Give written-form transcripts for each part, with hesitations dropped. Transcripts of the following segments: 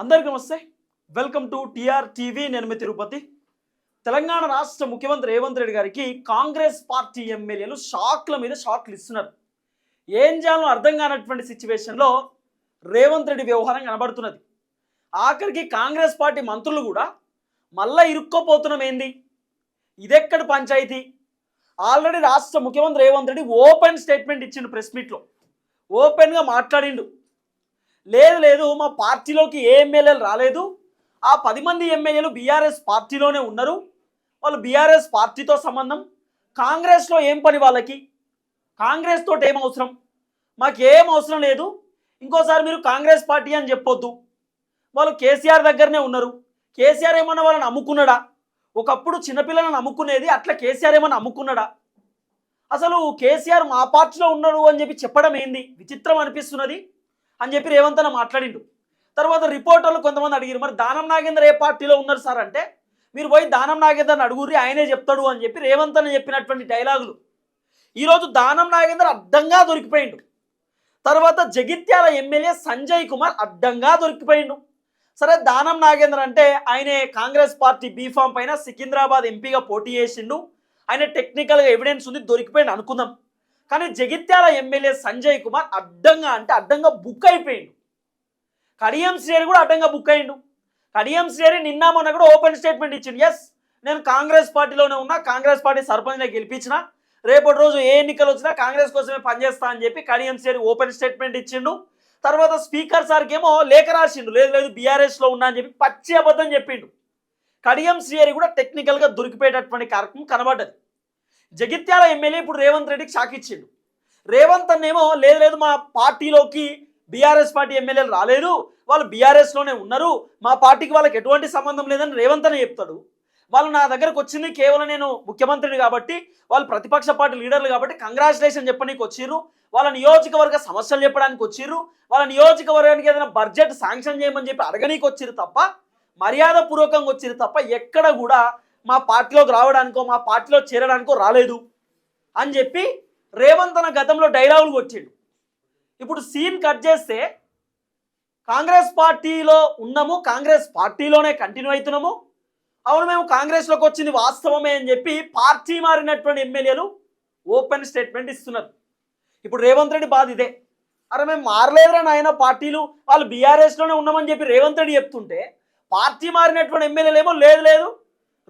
అందరికీ నమస్తే. Welcome to TR TV. నేను మీ తిరుపతి. తెలంగాణ రాష్ట్ర ముఖ్యమంత్రి రేవంత్ రెడ్డి గారికి కాంగ్రెస్ పార్టీ ఎమ్మెల్యేలు షాక్ల మీద షాక్లు ఇస్తున్నారు. ఏం చేయాలో అర్థం కానటువంటి సిచ్యువేషన్లో రేవంత్ రెడ్డి వ్యవహారం కనబడుతున్నది. ఆఖరికి కాంగ్రెస్ పార్టీ మంత్రులు కూడా మళ్ళా ఇరుక్కోపోతున్నాం ఏంది, ఇదెక్కడి పంచాయతీ. ఆల్రెడీ రాష్ట్ర ముఖ్యమంత్రి రేవంత్ రెడ్డి ఓపెన్ స్టేట్మెంట్ ఇచ్చిండు. ప్రెస్ మీట్లో ఓపెన్గా మాట్లాడిండు. లేదు మా పార్టీలోకి ఏ ఎమ్మెల్యేలు రాలేదు, ఆ 10 మంది ఎమ్మెల్యేలు బీఆర్ఎస్ పార్టీలోనే ఉన్నారు, వాళ్ళు బీఆర్ఎస్ పార్టీతో సంబంధం, కాంగ్రెస్లో ఏం పని వాళ్ళకి, కాంగ్రెస్ తోటి ఏం అవసరం, మాకేం అవసరం లేదు, ఇంకోసారి మీరు కాంగ్రెస్ పార్టీ అని చెప్పొద్దు, వాళ్ళు కేసీఆర్ దగ్గరనే ఉన్నారు, కేసీఆర్ ఏమన్నా వాళ్ళని అమ్ముకున్నాడా, ఒకప్పుడు చిన్నపిల్లలను అమ్ముకునేది అట్లా కేసీఆర్ ఏమన్నా అమ్ముకున్నాడా, అసలు కేసీఆర్ మా పార్టీలో ఉన్నాడు అని చెప్పి చెప్పడం ఏంది, విచిత్రం అనిపిస్తున్నది అని చెప్పి రేవంత్ అన్న మాట్లాడిండు. తర్వాత రిపోర్టర్లు కొంతమంది అడిగారు, మరి దానం నాగేందర్ ఏ పార్టీలో ఉన్నారు సార్ అంటే, మీరు పోయి దానం నాగేందర్ని అడుగురి, ఆయనే చెప్తాడు అని చెప్పి రేవంత్ అన్న చెప్పినటువంటి డైలాగులు. ఈరోజు దానం నాగేందర్ అడ్డంగా దొరికిపోయిండు. తర్వాత జగిత్యాల ఎమ్మెల్యే సంజయ్ కుమార్ అడ్డంగా దొరికిపోయిండు. సరే, దానం నాగేందర్ అంటే ఆయనే కాంగ్రెస్ పార్టీ బీఫామ్ పైన సికింద్రాబాద్ ఎంపీగా పోటీ చేసిండు, ఆయన టెక్నికల్గా ఎవిడెన్స్ ఉంది, దొరికిపోయిండు అనుకుందాం. కానీ జగిత్యాల ఎమ్మెల్యే సంజయ్ కుమార్ అడ్డంగా బుక్ అయిపోయిండు. కడియం శ్రేణి కూడా అడ్డంగా బుక్ అయిండు. కడియం శ్రేణి నిన్న మొన్న కూడా ఓపెన్ స్టేట్మెంట్ ఇచ్చిండు. ఎస్, నేను కాంగ్రెస్ పార్టీలోనే ఉన్నా, కాంగ్రెస్ పార్టీ సర్పంచ్గా గెలిపించిన, రేపటి రోజు ఏ ఎన్నికలు వచ్చినా కాంగ్రెస్ కోసమే పనిచేస్తా అని చెప్పి కడియం శ్రేణి ఓపెన్ స్టేట్మెంట్ ఇచ్చిండు. తర్వాత స్పీకర్ సార్కి ఏమో లేఖ రాసిండు, లేదు బీఆర్ఎస్లో ఉన్నా అని చెప్పి పచ్చి అబద్ధం చెప్పిండు. కడియం శ్రేణి కూడా టెక్నికల్గా దొరికిపోయేటటువంటి కార్యక్రమం కనబడ్డది. జగిత్యాల ఎమ్మెల్యే ఇప్పుడు రేవంత్ రెడ్డికి షాక్ ఇచ్చిండు. రేవంత్ అన్నేమో లేదు మా పార్టీలోకి బీఆర్ఎస్ పార్టీ ఎమ్మెల్యేలు రాలేదు, వాళ్ళు బీఆర్ఎస్లోనే ఉన్నారు, మా పార్టీకి వాళ్ళకి ఎటువంటి సంబంధం లేదని రేవంత్ అనే చెప్తాడు. వాళ్ళు నా దగ్గరకు వచ్చింది కేవలం నేను ముఖ్యమంత్రిని కాబట్టి, వాళ్ళు ప్రతిపక్ష పార్టీ లీడర్లు కాబట్టి కంగ్రాచులేషన్ చెప్పడానికి వచ్చిర్రు, వాళ్ళ నియోజకవర్గ సమస్యలు చెప్పడానికి వచ్చిర్రు, వాళ్ళ నియోజకవర్గానికి ఏదైనా బడ్జెట్ శాంక్షన్ చేయమని చెప్పి అడగనీకి వచ్చిర్రు తప్ప, మర్యాదపూర్వకంగా వచ్చిర్రు తప్ప ఎక్కడ కూడా మా పార్టీలోకి రావడానికో మా పార్టీలో చేరడానికో రాలేదు అని చెప్పి రేవంత్ అన్న గతంలో డైలాగులు వచ్చిండు. ఇప్పుడు సీన్ కట్ చేస్తే కాంగ్రెస్ పార్టీలో ఉన్నాము, కాంగ్రెస్ పార్టీలోనే కంటిన్యూ అవుతున్నాము, అవును మేము కాంగ్రెస్లోకి వచ్చింది వాస్తవమే అని చెప్పి పార్టీ మారినటువంటి ఎమ్మెల్యేలు ఓపెన్ స్టేట్మెంట్ ఇస్తున్నారు. ఇప్పుడు రేవంత్ రెడ్డి బాధ ఇదే, అరే మేము మారలేదురా నాయన పార్టీలు, వాళ్ళు బీఆర్ఎస్లోనే ఉన్నామని చెప్పి రేవంత్ రెడ్డి చెప్తుంటే, పార్టీ మారినటువంటి ఎమ్మెల్యేలు ఏమో లేదు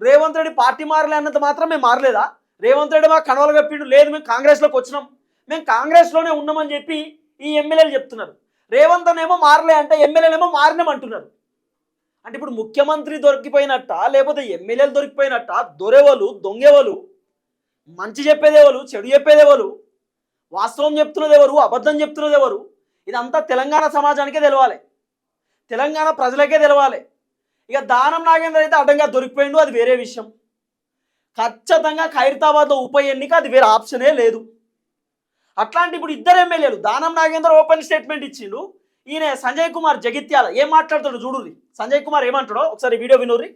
రేవంత్ రెడ్డి పార్టీ మారలే అన్నంత మాత్రం మేము మారలేదా, రేవంత్ రెడ్డి మాకు కనవలు కప్పిండు, లేదు మేము కాంగ్రెస్లోకి వచ్చినాం, మేము కాంగ్రెస్లోనే ఉన్నామని చెప్పి ఈ ఎమ్మెల్యేలు చెప్తున్నారు. రేవంత్ అనేమో మారలే అంటే ఎమ్మెల్యేలేమో మారినామంటున్నారు. అంటే ఇప్పుడు ముఖ్యమంత్రి దొరికిపోయినట్ట, లేకపోతే ఎమ్మెల్యేలు దొరికిపోయినట్ట, దొరెవలు దొంగెవలు, మంచి చెప్పేదేవలు చెడు చెప్పేదేవలు, వాస్తవం చెప్తున్నది ఎవరు, అబద్ధం చెప్తున్నది ఎవరు, ఇదంతా తెలంగాణ సమాజానికే తెలవాలి, తెలంగాణ ప్రజలకే తెలవాలి. ఇక దానం నాగేందర్ అయితే అడ్డంగా దొరికిపోయిండు, అది వేరే విషయం. ఖచ్చితంగా ఖైరతాబాద్లో ఉప ఎన్నిక, అది వేరే ఆప్షనే లేదు. అట్లాంటి ఇప్పుడు ఇద్దరు ఎమ్మెల్యేలు, దానం నాగేందర్ ఓపెన్ స్టేట్మెంట్ ఇచ్చిండు, ఈయన సంజయ్ కుమార్ జగిత్యాల ఏం మాట్లాడుతాడు చూడుర్రి. సంజయ్ కుమార్ ఏమంటాడో ఒకసారి వీడియో వినుర్రి.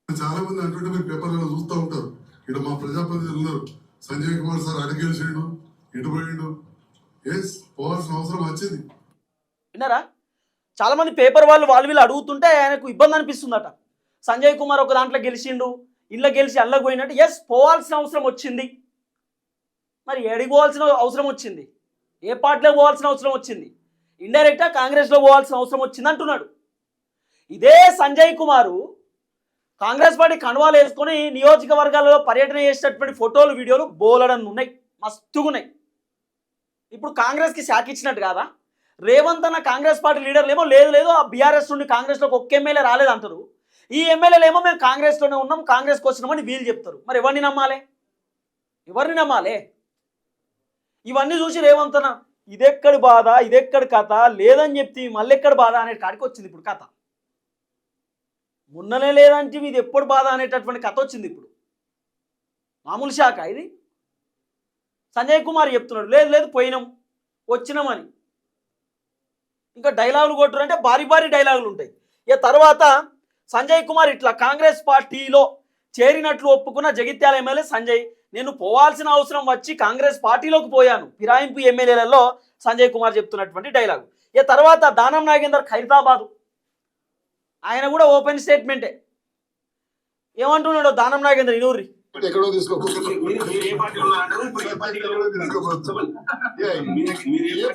చాలా మంది అంటుంటే మీరు పేపర్లలో చూస్తూ ఉంటారు, ఇక్కడ మా ప్రజాప్రతినిధులు ఉన్నారు, సంజయ్ కుమార్ సార్ అడిగేసిండు ఇటు పోయిండు, ఎస్ పోవాల్సిన అవసరం వచ్చింది. విన్నారా, చాలా మంది పేపర్ వాళ్ళు వీళ్ళు అడుగుతుంటే ఆయనకు ఇబ్బంది అనిపిస్తుందట. సంజయ్ కుమార్ ఒక దాంట్లో గెలిచిండు, ఇళ్ళ గెలిచి అల్లకి పోయినట్టు, ఎస్ పోవాల్సిన అవసరం వచ్చింది. మరి ఎడికి పోవాల్సిన అవసరం వచ్చింది, ఏ పార్టీలో పోవాల్సిన అవసరం వచ్చింది, ఇండైరెక్ట్గా కాంగ్రెస్లో పోవాల్సిన అవసరం వచ్చింది అంటున్నాడు. ఇదే సంజయ్ కుమారు కాంగ్రెస్ పార్టీ కణవాలు వేసుకొని నియోజకవర్గాలలో పర్యటన చేసేటటువంటి ఫోటోలు వీడియోలు బోలెడన్ని ఉన్నాయి, మస్తుగున్నాయి. ఇప్పుడు కాంగ్రెస్కి శాఖ ఇచ్చినట్టు కాదా, రేవంత్ అన్న కాంగ్రెస్ పార్టీ లీడర్లు ఏమో లేదు ఆ బీఆర్ఎస్ నుండి కాంగ్రెస్లోకి ఒక్క ఎమ్మెల్యే రాలేదు అంటారు, ఈ ఎమ్మెల్యేలు ఏమో మేము కాంగ్రెస్లోనే ఉన్నాం, కాంగ్రెస్కి వచ్చినామని వీళ్ళు చెప్తారు. మరి ఎవరిని నమ్మాలి? ఇవన్నీ చూసి రేవంత్ అన్న ఇదెక్కడి బాధ, ఇదెక్కడి కథ, లేదని చెప్తే మళ్ళీ ఎక్కడి బాధ అనే కాడికి వచ్చింది ఇప్పుడు కథ. మొన్ననే లేదంటే ఇది ఎప్పుడు బాధ అనేటటువంటి కథ వచ్చింది ఇప్పుడు. మామూలు శాఖ ఇది. సంజయ్ కుమార్ చెప్తున్నాడు లేదు పోయినాం వచ్చినామని. ఇంకా డైలాగులు కొట్టురంటే భారీ డైలాగులు ఉంటాయి. ఇక తర్వాత సంజయ్ కుమార్ ఇట్లా కాంగ్రెస్ పార్టీలో చేరినట్లు ఒప్పుకున్న జగిత్యాల ఎమ్మెల్యే సంజయ్, నేను పోవాల్సిన అవసరం వచ్చి కాంగ్రెస్ పార్టీలోకి పోయాను, ఫిరాయింపు ఎమ్మెల్యేలలో సంజయ్ కుమార్ చెప్తున్నటువంటి డైలాగు. ఇక తర్వాత దానం నాగేందర్ ఖైరతాబాదు, ఆయన కూడా ఓపెన్ స్టేట్మెంటే. ఏమంటున్నాడు దానం నాగేంద్ర ఇనూరి? ఎక్కడో తీసుకోవచ్చు. ఏ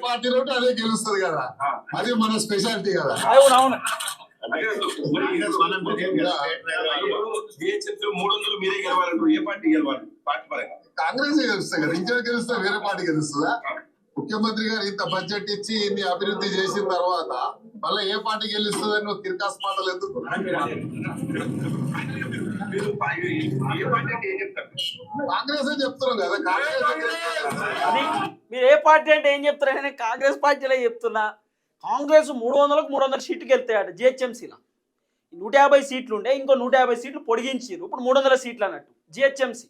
పార్టీలో ఉంటే అదే గెలుస్తుంది కదా, అది మన స్పెషాలిటీ కదా. అవునవును. 300 మీరే గెలవాలంటారు. ఏ పార్టీ గెలవాలి? పార్టీ పరంగా కాంగ్రెస్ గెలుస్తుంది కదా, ఇంకే గెలుస్తే వేరే పార్టీ గెలుస్తుందా? ముఖ్యమంత్రి గారు ఇంత బడ్జెట్ ఇచ్చి ఇన్ని అభివృద్ధి చేసిన తర్వాత మళ్ళీ ఏ పార్టీ గెలుస్తుందని నువ్వు కిర్కాస్ మాటలు ఎందుకు? మీరు ఏ పార్టీ అంటే ఏం చెప్తారు? కాంగ్రెస్ చెప్తున్నాం కదా, కాంగ్రెస్ అది మీరు ఏ పార్టీ అంటే ఏం చెప్తారని కాంగ్రెస్ పార్టీలో చెప్తున్నా. కాంగ్రెస్ 300కు 300 సీట్లకు వెళ్తాయట జిహెచ్ఎంసీలో. 150 సీట్లు ఉండే, ఇంకో 150 సీట్లు పొడిగించారు. ఇప్పుడు 300 సీట్లు అన్నట్టు జిహెచ్ఎంసీ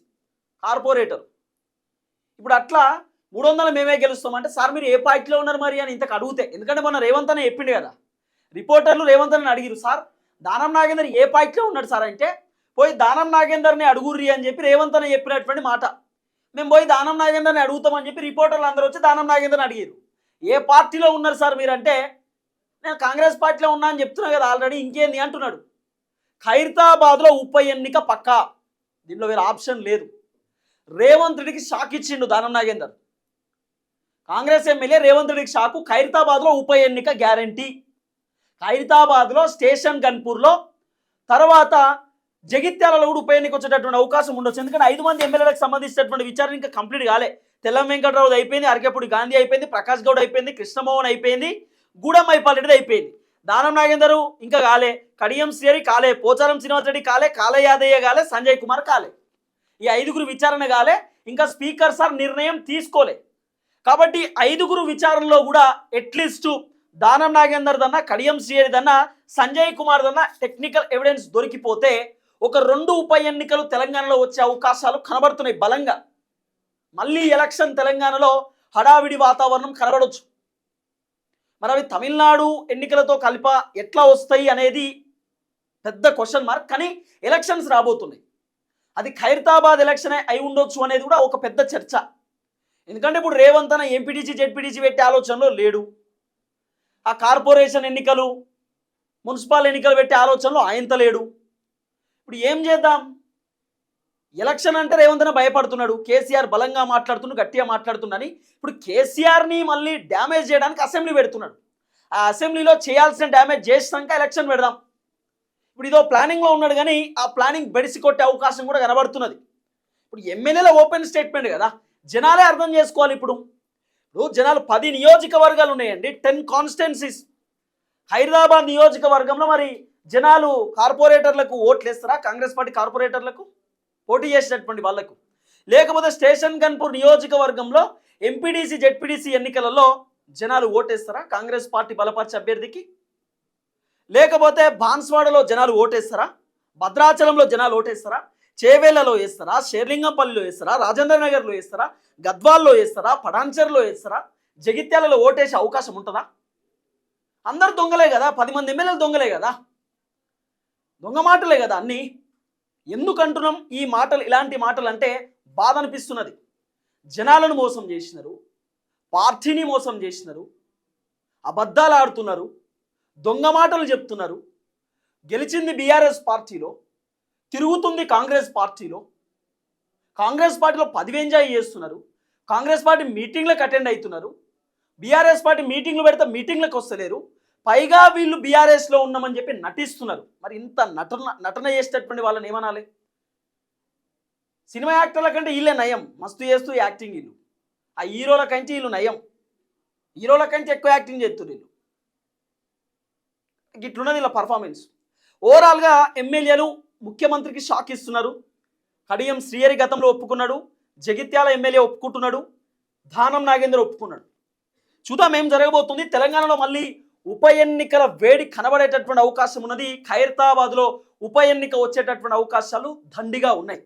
కార్పొరేటర్. ఇప్పుడు అట్లా 300 మేమే గెలుస్తామంటే సార్ మీరు ఏ పార్టీలో ఉన్నారు మరి అని ఇంతకు అడిగితే, ఎందుకంటే మొన్న రేవంత్ అనే చెప్పిండు కదా, రిపోర్టర్లు రేవంత్ అని అడిగిరు, సార్ దానం నాగేందర్ ఏ పార్టీలో ఉన్నాడు సార్ అంటే, పోయి దానం నాగేందర్ని అడుగుర్రి అని చెప్పి రేవంత్ అని చెప్పినటువంటి మాట. మేము పోయి దానం నాగేందర్ని అడుగుతామని చెప్పి రిపోర్టర్లు అందరూ వచ్చి దానం నాగేందర్ని అడిగారు. ఏ పార్టీలో ఉన్నారు సార్ మీరంటే, నేను కాంగ్రెస్ పార్టీలో ఉన్నా అని చెప్తున్నా కదా ఆల్రెడీ, ఇంకేంది అంటున్నాడు. ఖైరతాబాద్లో ఉప ఎన్నిక పక్కా, దీనిలో వేరే ఆప్షన్ లేదు. రేవంత్ రెడ్డికి షాక్ ఇచ్చిండు దానం నాగేందర్. కాంగ్రెస్ ఎమ్మెల్యే రేవంత్ రెడ్డికి షాకు, ఖైరతాబాద్లో ఉప ఎన్నిక గ్యారంటీ. ఖైరతాబాద్లో, స్టేషన్ గన్పూర్లో, తర్వాత జగిత్యాలలో కూడా ఉప ఎన్నిక వచ్చేటటువంటి అవకాశం ఉండొచ్చు. ఎందుకంటే 5 మంది ఎమ్మెల్యేలకు సంబంధించినటువంటి విచారణ ఇంకా కంప్లీట్ కాలే. తెల్లం వెంకటరావుది అయిపోయింది, అరకేపూడి గాంధీ అయిపోయింది, ప్రకాష్ గౌడ్ అయిపోయింది, కృష్ణమోహన్ అయిపోయింది, గూడెం మైపాల్ అయిపోయింది. దానం నాగేందరు ఇంకా కాలే, కడియం శ్రీహరి కాలే, పోచారం శ్రీనివాస్ రెడ్డి కాలే, కాలే యాదయ్య కాలే, సంజయ్ కుమార్ కాలే. ఈ 5గురు విచారణ కాలే, ఇంకా స్పీకర్ సార్ నిర్ణయం తీసుకోలే. కాబట్టి 5గురు విచారణలో కూడా at least Danam Nagender దన్నా, Kadiyam Srihari దన్నా, Sanjay Kumar దన్నా technical evidence దొరికిపోతే ఒక 2 ఉప ఎన్నికలు తెలంగాణలో వచ్చే అవకాశాలు కనబడుతున్నాయి బలంగా. మళ్ళీ ఎలక్షన్ తెలంగాణలో హడావిడి వాతావరణం కనబడవచ్చు. మరి అవి తమిళనాడు ఎన్నికలతో కలిప ఎట్లా వస్తాయి అనేది పెద్ద క్వశ్చన్ మార్క్. కానీ ఎలక్షన్స్ రాబోతున్నాయి, అది ఖైరతాబాద్ ఎలక్షనే అయి ఉండొచ్చు అనేది కూడా ఒక పెద్ద చర్చ. ఎందుకంటే ఇప్పుడు రేవంత్ అన్న ఎంపీటీసీ జెడ్పీటీసీ పెట్టే ఆలోచనలో లేడు. ఆ కార్పొరేషన్ ఎన్నికలు, మున్సిపల్ ఎన్నికలు పెట్టే ఆలోచనలో ఆయనత లేడు. ఇప్పుడు ఏం చేద్దాం? ఎలక్షన్ అంటే రేవంత్ అన్న భయపడుతున్నాడు, కేసీఆర్ బలంగా మాట్లాడుతున్నాడు, గట్టిగా మాట్లాడుతున్నాడని. ఇప్పుడు కేసీఆర్ని మళ్ళీ డ్యామేజ్ చేయడానికి అసెంబ్లీ పెడుతున్నాడు. ఆ అసెంబ్లీలో చేయాల్సిన డ్యామేజ్ చేసినాక ఎలక్షన్ పెడదాం. ఇప్పుడు ఇదో ప్లానింగ్లో ఉన్నాడు, కానీ ఆ ప్లానింగ్ బెడిసి కొట్టే అవకాశం కూడా కనబడుతున్నది. ఇప్పుడు ఎమ్మెల్యేల ఓపెన్ స్టేట్మెంట్ కదా, జనాలే అర్థం చేసుకోవాలి. ఇప్పుడు జనాలు 10 నియోజకవర్గాలు ఉన్నాయండి, 10 కాన్స్టిట్యున్సీస్. హైదరాబాద్ నియోజకవర్గంలో మరి జనాలు కార్పొరేటర్లకు ఓట్లు వేస్తారా? కాంగ్రెస్ పార్టీ కార్పొరేటర్లకు పోటీ చేసేటటువంటి వాళ్లకు. లేకపోతే స్టేషన్ గన్పూర్ నియోజకవర్గంలో ఎంపీడీసీ జెడ్పీడీసీ ఎన్నికలలో జనాలు ఓటేస్తారా కాంగ్రెస్ పార్టీ బలపరిచే అభ్యర్థికి? లేకపోతే బాన్స్వాడలో జనాలు ఓటేస్తారా? భద్రాచలంలో జనాలు ఓటేస్తారా? చేవేళ్లలో వేస్తారా? షేర్లింగంపల్లిలో వేస్తారా? రాజేంద్ర నగర్లో వేస్తారా? గద్వాల్లో వేస్తారా? పడాన్చర్లో వేస్తారా? జగిత్యాలలో ఓటేసే అవకాశం ఉంటుందా? అందరు దొంగలే కదా, 10 మంది ఎమ్మెల్యేలు దొంగలే కదా, దొంగ మాటలే కదా అన్నీ. ఎందుకు అంటున్నాం ఈ మాటలు? ఇలాంటి మాటలు అంటే బాధ అనిపిస్తున్నది. జనాలను మోసం చేసినారు, పార్టీని మోసం చేసినారు, అబద్ధాలు ఆడుతున్నారు, దొంగ మాటలు చెప్తున్నారు. గెలిచింది బీఆర్ఎస్ పార్టీలో, తిరుగుతుంది కాంగ్రెస్ పార్టీలో. కాంగ్రెస్ పార్టీలో పదవి ఎంజాయ్ చేస్తున్నారు, కాంగ్రెస్ పార్టీ మీటింగ్లకు అటెండ్ అవుతున్నారు. బీఆర్ఎస్ పార్టీ మీటింగ్లు పెడితే మీటింగ్లకు వస్తలేరు. పైగా వీళ్ళు బీఆర్ఎస్లో ఉన్నామని చెప్పి నటిస్తున్నారు. మరి ఇంత నటన చేసేటటువంటి వాళ్ళని ఏమనాలి? సినిమా యాక్టర్ల కంటే వీళ్ళే నయం, మస్తు చేస్తూ యాక్టింగ్. వీళ్ళు ఆ హీరోల కంటే వీళ్ళు నయం, హీరోల కంటే ఎక్కువ యాక్టింగ్ చేస్తున్నారు వీళ్ళు. ఇట్లున్నది వీళ్ళ పర్ఫార్మెన్స్. ఓవరాల్గా ఎమ్మెల్యేలు ముఖ్యమంత్రికి షాక్ ఇస్తున్నారు. కడియం శ్రీహరి గతంలో ఒప్పుకున్నాడు, జగిత్యాల ఎమ్మెల్యే ఒప్పుకుంటున్నాడు, దానం నాగేందర్ ఒప్పుకున్నాడు. చూద్దాం ఏం జరగబోతుంది. తెలంగాణలో మళ్ళీ ఉప ఎన్నికల వేడి కనబడేటటువంటి అవకాశం ఉన్నది. ఖైరతాబాద్లో ఉప ఎన్నిక వచ్చేటటువంటి అవకాశాలు దండిగా ఉన్నాయి.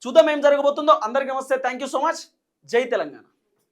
చూద్దాం ఏం జరగబోతుందో. అందరికీ నమస్తే, థ్యాంక్ యూ సో మచ్. జై తెలంగాణ.